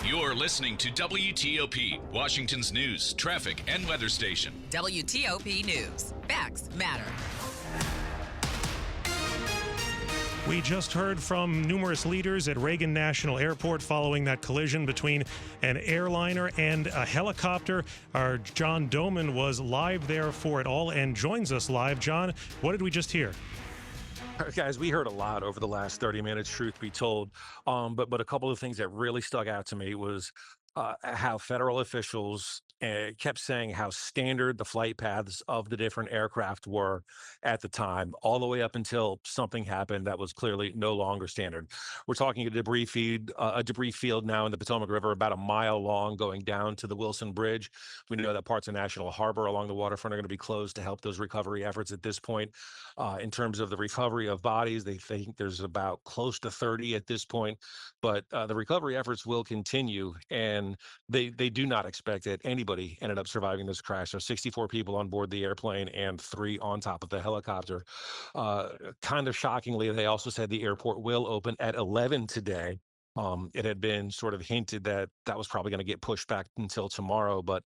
You're listening to WTOP, Washington's news, traffic, and weather station. WTOP News. Facts matter. We just heard from numerous leaders at Reagan National Airport following that collision between an airliner and a helicopter. Our John Doman was live there for it all and joins us live. John, what did we just hear? Guys, we heard a lot over the last 30 minutes, truth be told. But a couple of things that really stuck out to me was how federal officials kept saying how standard the flight paths of the different aircraft were at the time, all the way up until something happened that was clearly no longer standard. We're talking a debris field now in the Potomac River, about a mile long, going down to the Wilson Bridge. We know that parts of National Harbor along the waterfront are going to be closed to help those recovery efforts at this point. In terms of the recovery of bodies, they think there's about close to 30 at this point, but the recovery efforts will continue, and they do not expect that anybody ended up surviving this crash. There's 64 people on board the airplane and 3 on top of the helicopter. Kind of shockingly, they also said the airport will open at 11 today. It had been sort of hinted that that was probably going to get pushed back until tomorrow, but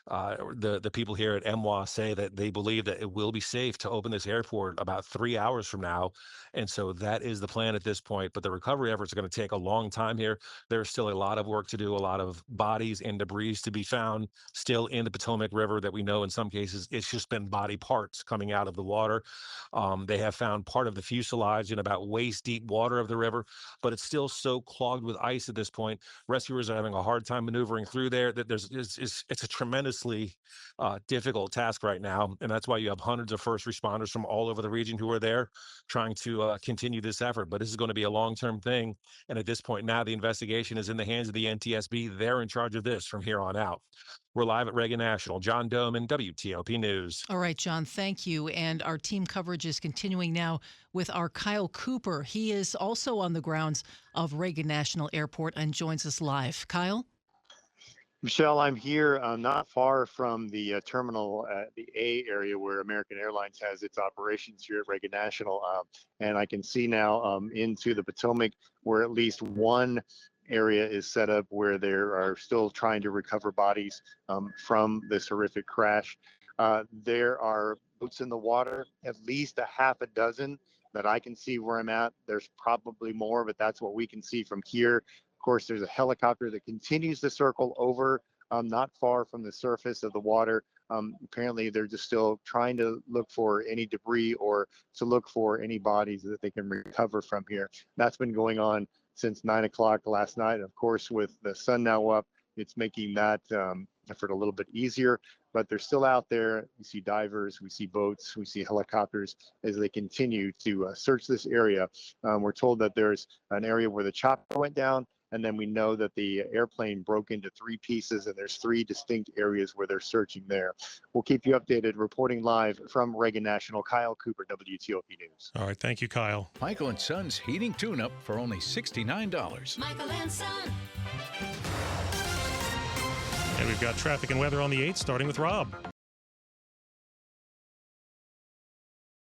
the people here at MWA say that they believe that it will be safe to open this airport about 3 hours from now. And so that is the plan at this point. But the recovery efforts are going to take a long time here. There's still a lot of work to do, a lot of bodies and debris to be found still in the Potomac River that we know in some cases it's just been body parts coming out of the water. They have found part of the fuselage in about waist deep water of the river, but it's still so clogged with ice at this point. Rescuers are having a hard time maneuvering through there. That it's a tremendously difficult task right now, and that's why you have hundreds of first responders from all over the region who are there trying to continue this effort. But this is going to be a long-term thing, and at this point now the investigation is in the hands of the NTSB. They're in charge of this from here on out. We're live at Reagan National. John Doman, WTOP News. All right, John, thank you. And our team coverage is continuing now with our Kyle Cooper. He is also on the grounds of Reagan National Airport and joins us live. Kyle? Michelle, I'm here not far from the terminal at the A area where American Airlines has its operations here at Reagan National. And I can see now into the Potomac where at least one area is set up where they are still trying to recover bodies from this horrific crash. There are boats in the water, at least a half a dozen that I can see where I'm at. There's probably more, but that's what we can see from here. Of course, there's a helicopter that continues to circle over not far from the surface of the water. Apparently, they're just still trying to look for any debris or to look for any bodies that they can recover from here. That's been going on since 9 o'clock last night. Of course, with the sun now up, it's making that effort a little bit easier, but they're still out there. We see divers, we see boats, we see helicopters as they continue to search this area. We're told that there's an area where the chopper went down, and then we know that the airplane broke into 3 pieces, and there's 3 distinct areas where they're searching there. We'll keep you updated. Reporting live from Reagan National, Kyle Cooper, WTOP News. All right, thank you, Kyle. Michael and Son's heating tune-up for only $69. Michael and Son. And we've got traffic and weather on the 8th, starting with Rob.